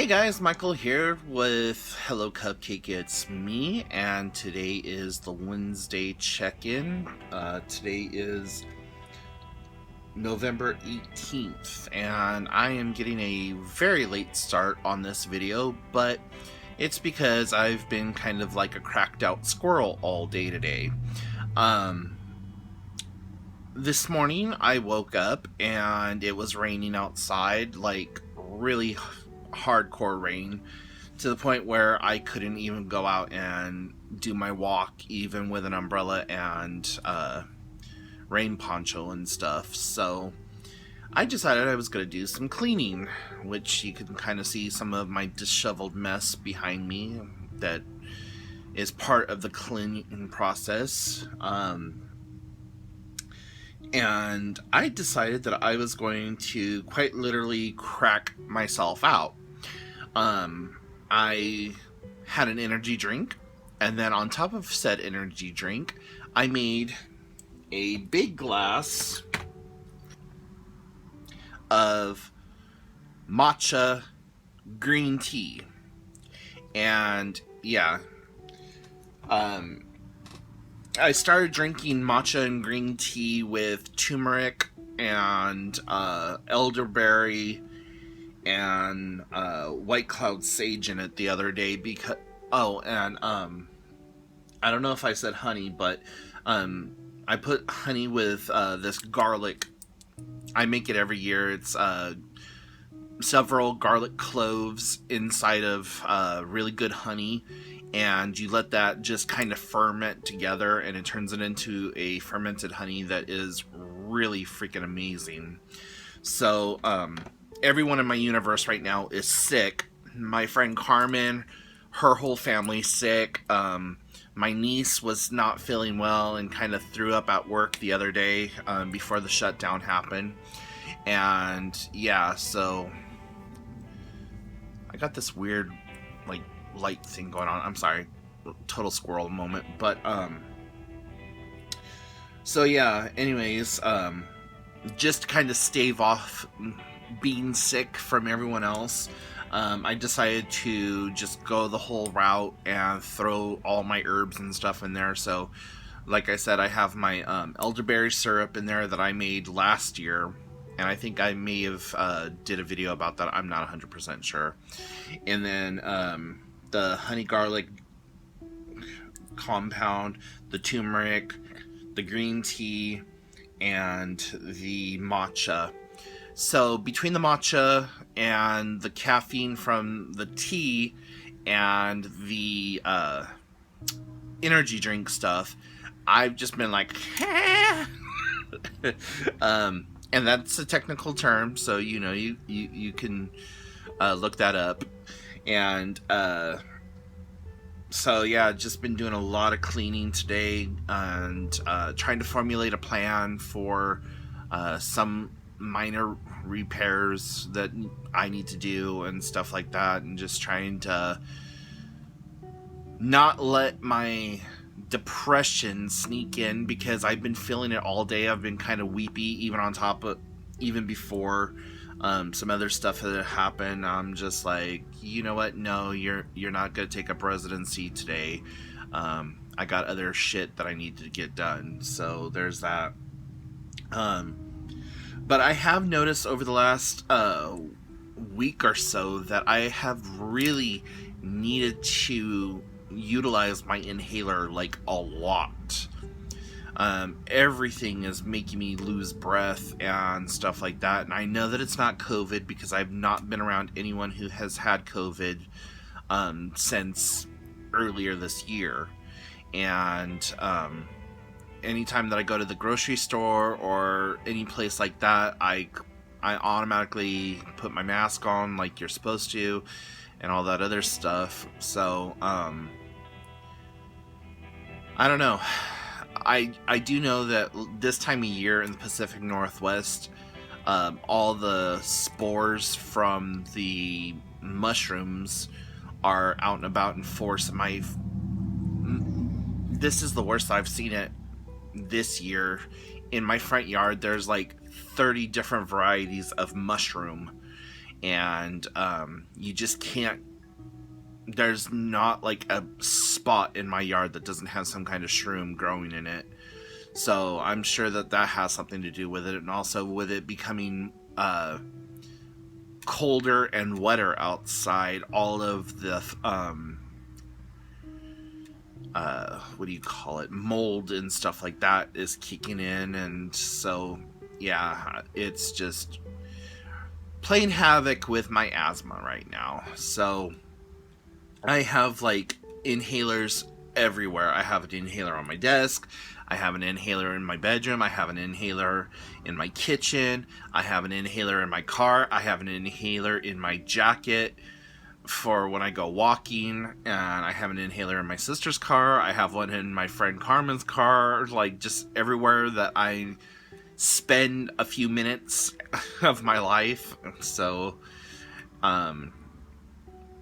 Hey guys, Michael here with Hello Cupcake, it's me, and today is the Wednesday check-in. Today is November 18th, and I am getting a very late start on this video, but it's because I've been kind of like a cracked out squirrel all day today. This morning I woke up and it was raining outside, like really hardcore rain, to the point where I couldn't even go out and do my walk even with an umbrella and rain poncho and stuff. So I decided I was going to do some cleaning, which you can kind of see some of my disheveled mess behind me that is part of the cleaning process. And I decided that I was going to quite literally crack myself out. I had an energy drink, and then on top of said energy drink, I made a big glass of matcha green tea. And yeah, I started drinking matcha and green tea with turmeric and elderberry and White Cloud sage in it the other day because I don't know if I said honey, but I put honey with this garlic. I make it every year. It's several garlic cloves inside of really good honey, and you let that just kind of ferment together, and it turns it into a fermented honey that is really freaking amazing. So everyone in my universe right now is sick. My friend Carmen, her whole family's sick. My niece was not feeling well and kind of threw up at work the other day before the shutdown happened. And yeah, so I got this weird like light thing going on. I'm sorry, total squirrel moment. But so yeah, anyways, just to kind of stave off being sick from everyone else, I decided to just go the whole route and throw all my herbs and stuff in there. So like I said, I have my elderberry syrup in there that I made last year, and I think I may have did a video about that. I'm not 100% sure. And then the honey garlic compound, the turmeric, the green tea, and the matcha. So between the matcha and the caffeine from the tea and the energy drink stuff, I've just been like, and that's a technical term, so you know you can look that up. And so yeah, just been doing a lot of cleaning today and trying to formulate a plan for some minor repairs that I need to do and stuff like that, and just trying to not let my depression sneak in, because I've been feeling it all day. I've been kind of weepy, even before some other stuff that happened. I'm just like, you know what? No, you're not gonna take up residency today. I got other shit that I need to get done. So there's that. But I have noticed over the last week or so that I have really needed to utilize my inhaler like a lot. Everything is making me lose breath and stuff like that. And I know that it's not COVID because I've not been around anyone who has had COVID since earlier this year. And anytime that I go to the grocery store or any place like that, I automatically put my mask on like you're supposed to and all that other stuff. So I don't know. I do know that this time of year in the Pacific Northwest, all the spores from the mushrooms are out and about in force. This is the worst I've seen it this year. In my front yard, there's like 30 different varieties of mushroom, and you just can't. There's not like a spot in my yard that doesn't have some kind of shroom growing in it. So I'm sure that that has something to do with it, and also with it becoming colder and wetter outside. All of the what do you call it? Mold and stuff like that is kicking in, and so yeah, it's just playing havoc with my asthma right now. So I have like inhalers everywhere. I have an inhaler on my desk. I have an inhaler in my bedroom. I have an inhaler in my kitchen. I have an inhaler in my car. I have an inhaler in my jacket for when I go walking. And I have an inhaler in my sister's car. I have one in my friend Carmen's car. Like, just everywhere that I spend a few minutes of my life. So,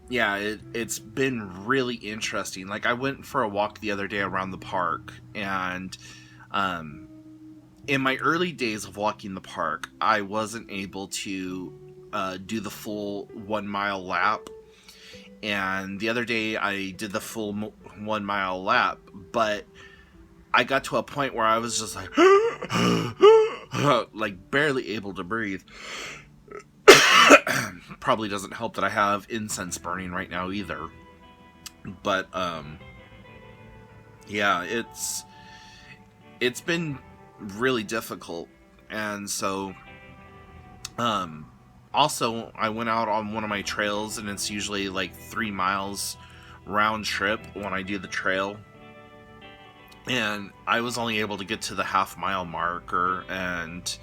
yeah, it's been really interesting. Like, I went for a walk the other day around the park, and in my early days of walking the park, I wasn't able to do the full 1 mile lap. And the other day, I did the full 1 mile lap, but I got to a point where I was just like, like barely able to breathe. Probably doesn't help that I have incense burning right now either. But yeah, it's been really difficult. And so also I went out on one of my trails, and it's usually like 3 miles round trip when I do the trail. And I was only able to get to the half-mile marker, and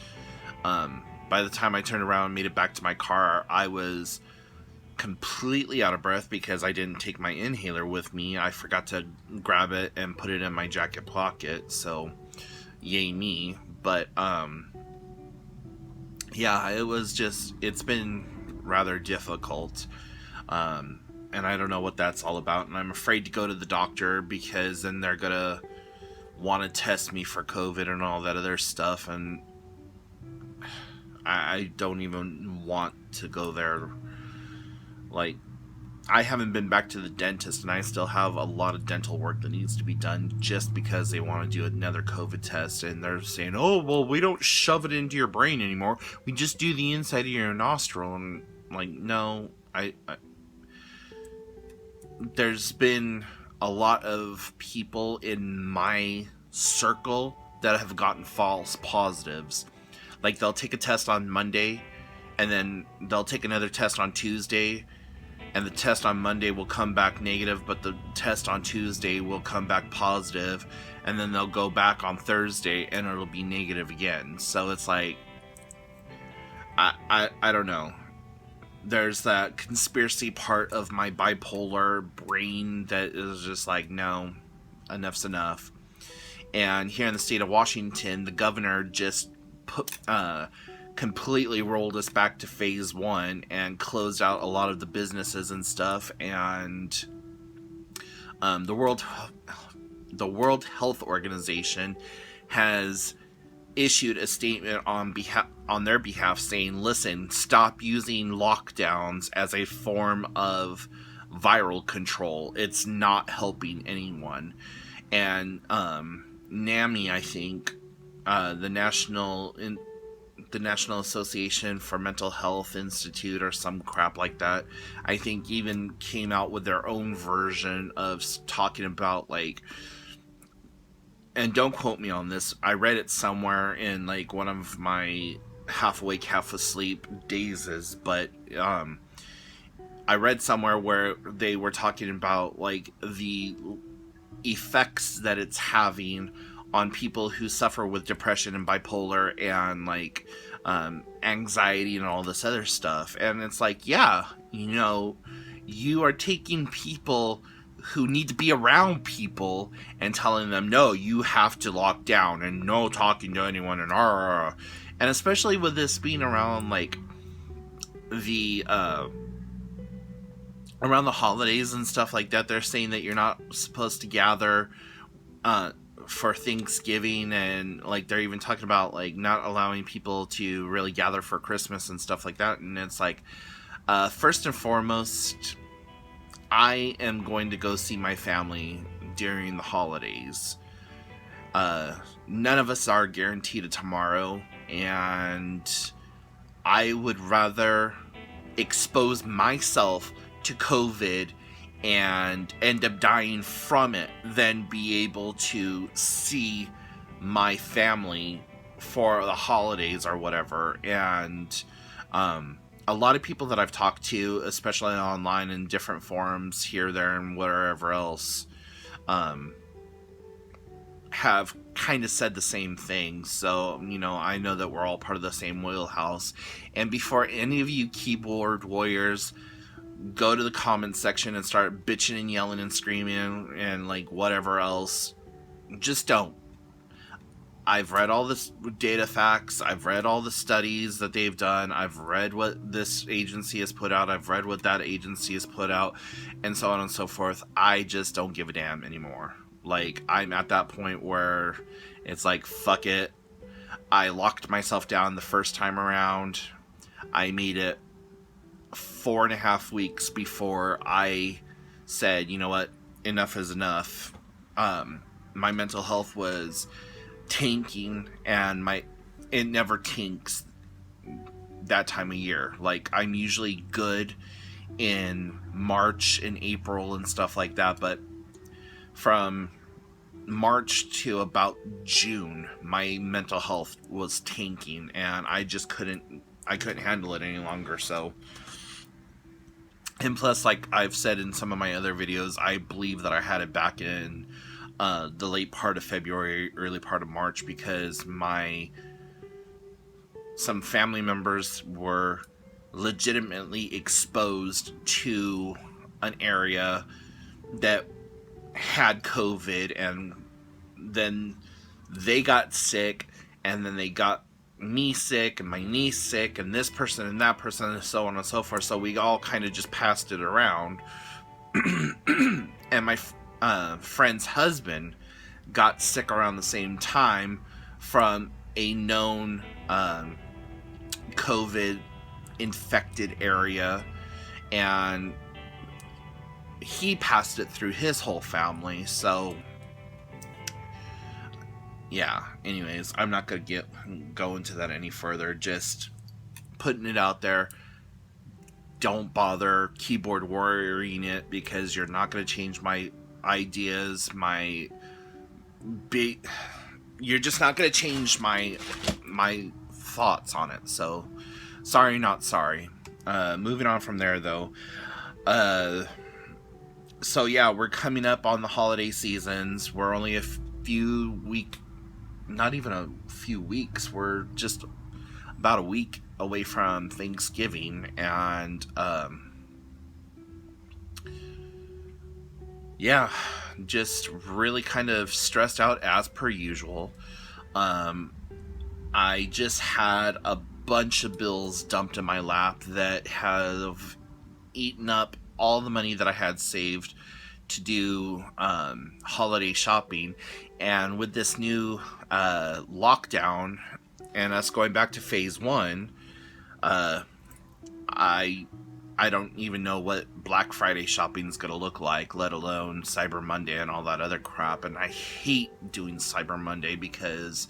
by the time I turned around and made it back to my car, I was completely out of breath because I didn't take my inhaler with me. I forgot to grab it and put it in my jacket pocket, so yay me. But yeah, it's been rather difficult. And I don't know what that's all about, and I'm afraid to go to the doctor because then they're gonna want to test me for COVID and all that other stuff, and I don't even want to go there. Like, I haven't been back to the dentist, and I still have a lot of dental work that needs to be done just because they want to do another COVID test, and they're saying, oh, well, we don't shove it into your brain anymore. We just do the inside of your nostril. And like, no, there's been a lot of people in my circle that have gotten false positives. Like, they'll take a test on Monday, and then they'll take another test on Tuesday, and the test on Monday will come back negative, but the test on Tuesday will come back positive, and then they'll go back on Thursday, and it'll be negative again. So it's like, I don't know. There's that conspiracy part of my bipolar brain that is just like, no, enough's enough. And here in the state of Washington, the governor just completely rolled us back to phase 1 and closed out a lot of the businesses and stuff. And the World Health Organization has issued a statement on their behalf saying, listen, stop using lockdowns as a form of viral control. It's not helping anyone. And NAMI, I think, the National Association for Mental Health Institute or some crap like that, I think even came out with their own version of talking about, like, and don't quote me on this, I read it somewhere in like one of my half awake, half asleep dazes, but I read somewhere where they were talking about like the effects that it's having on people who suffer with depression and bipolar and like anxiety and all this other stuff. And it's like, yeah, you are taking people who need to be around people and telling them, no, you have to lock down and no talking to anyone and and especially with this being around like the around the holidays and stuff like that, they're saying that you're not supposed to gather for Thanksgiving, and like they're even talking about like not allowing people to really gather for Christmas and stuff like that. And it's like, First and foremost, I am going to go see my family during the holidays. None of us are guaranteed a tomorrow, and I would rather expose myself to COVID and end up dying from it than be able to see my family for the holidays or whatever. And a lot of people that I've talked to, especially online in different forums here, there, and wherever else, have kind of said the same thing. So, I know that we're all part of the same wheelhouse. And before any of you keyboard warriors go to the comments section and start bitching and yelling and screaming and like whatever else, just don't. I've read all this data facts. I've read all the studies that they've done. I've read what this agency has put out. I've read what that agency has put out, and so on and so forth. I just don't give a damn anymore. Like, I'm at that point where it's like, fuck it. I locked myself down the first time around. I made it 4.5 weeks before I said, you know what, enough is enough. My mental health was tanking, and it never tanks that time of year. Like, I'm usually good in March and April and stuff like that, but from March to about June, my mental health was tanking, and I just couldn't handle it any longer. So, and plus, like I've said in some of my other videos, I believe that I had it back in the late part of February, early part of March, because some family members were legitimately exposed to an area that had COVID, and then they got sick, and then they got me sick, and my niece sick, and this person and that person, and so on and so forth. So we all kind of just passed it around. And my friend's husband got sick around the same time from a known COVID infected area, and he passed it through his whole family. So yeah, anyways, I'm not gonna go into that any further. Just putting it out there. Don't bother keyboard warrioring it, because you're not gonna change my ideas, you're just not gonna change my thoughts on it. So sorry, not sorry. Moving on from there, though. So yeah, we're coming up on the holiday seasons. We're only not even a few weeks. We're just about a week away from Thanksgiving, and yeah, just really kind of stressed out as per usual. I just had a bunch of bills dumped in my lap that have eaten up all the money that I had saved to do holiday shopping. And with this new lockdown and us going back to phase 1, I don't even know what Black Friday shopping is going to look like, let alone Cyber Monday and all that other crap. And I hate doing Cyber Monday because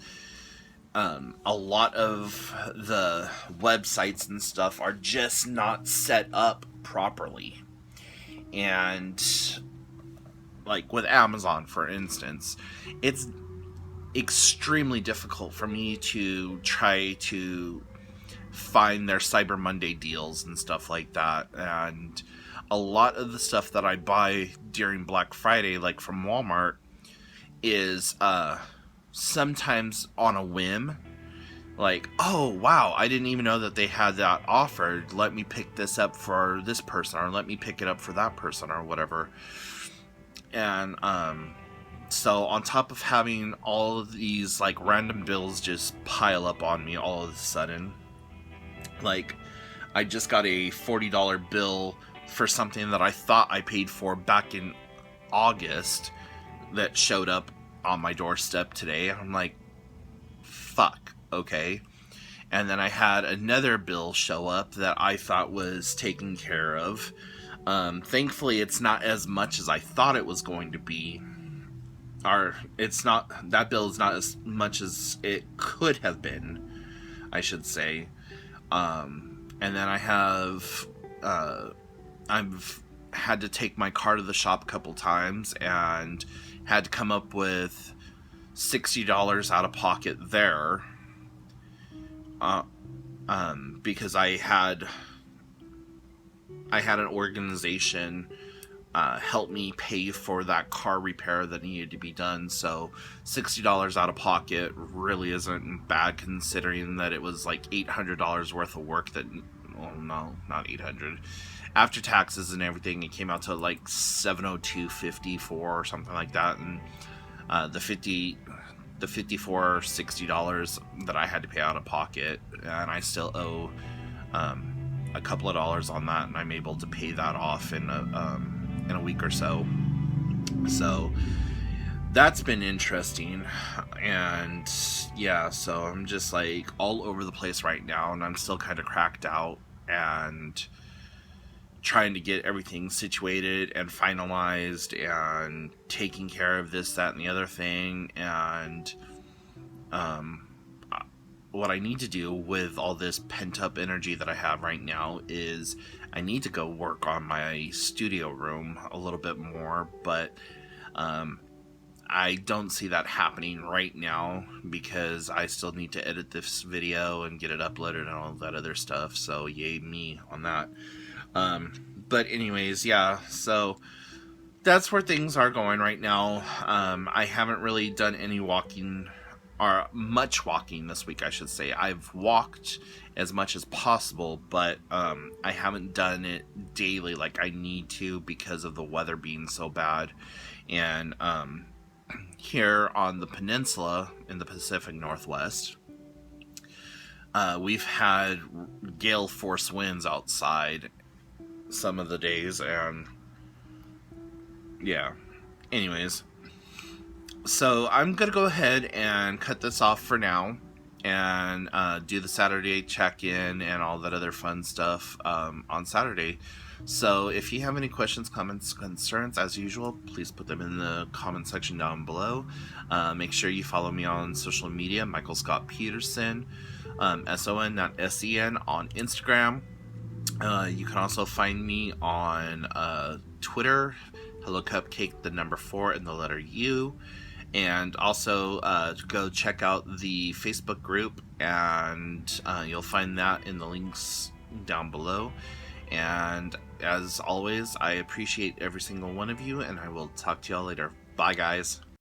a lot of the websites and stuff are just not set up properly. And like with Amazon, for instance, it's extremely difficult for me to try to find their Cyber Monday deals and stuff like that. And a lot of the stuff that I buy during Black Friday, like from Walmart, is sometimes on a whim. Like, oh wow, I didn't even know that they had that offered. Let me pick this up for this person, or let me pick it up for that person, or whatever. And so on top of having all of these like random bills just pile up on me all of a sudden, like I just got a $40 bill for something that I thought I paid for back in August that showed up on my doorstep today. I'm like, fuck, okay. And then I had another bill show up that I thought was taken care of. Thankfully, it's not as much as I thought it was going to be. That bill is not as much as it could have been, I should say. And then I've had to take my car to the shop a couple times and had to come up with $60 out of pocket there. Because I had an organization help me pay for that car repair that needed to be done. So $60 out of pocket really isn't bad, considering that it was like $800 worth of work that, well, no, not 800. After taxes and everything, it came out to like $702.54 or something like that. And the $60 that I had to pay out of pocket, and I still owe a couple of dollars on that, and I'm able to pay that off in a week or so. So that's been interesting. And yeah, so I'm just like all over the place right now, and I'm still kind of cracked out and trying to get everything situated and finalized and taking care of this, that, and the other thing. And what I need to do with all this pent-up energy that I have right now is I need to go work on my studio room a little bit more, but I don't see that happening right now because I still need to edit this video and get it uploaded and all that other stuff, so yay me on that. But anyways, yeah, so that's where things are going right now. I haven't really done any walking, or much walking this week, I should say. I've walked as much as possible, but I haven't done it daily like I need to because of the weather being so bad. And here on the peninsula in the Pacific Northwest, we've had gale force winds outside some of the days, and yeah, anyways, so I'm gonna go ahead and cut this off for now and do the Saturday check-in and all that other fun stuff on Saturday. So if you have any questions, comments, concerns, as usual, please put them in the comment section down below. Make sure you follow me on social media, Michael Scott Peterson, SON, not SEN, on Instagram. You can also find me on Twitter, Hello Cupcake, the number 4 and the letter U. And also go check out the Facebook group, and you'll find that in the links down below. And as always, I appreciate every single one of you, and I will talk to y'all later. Bye, guys.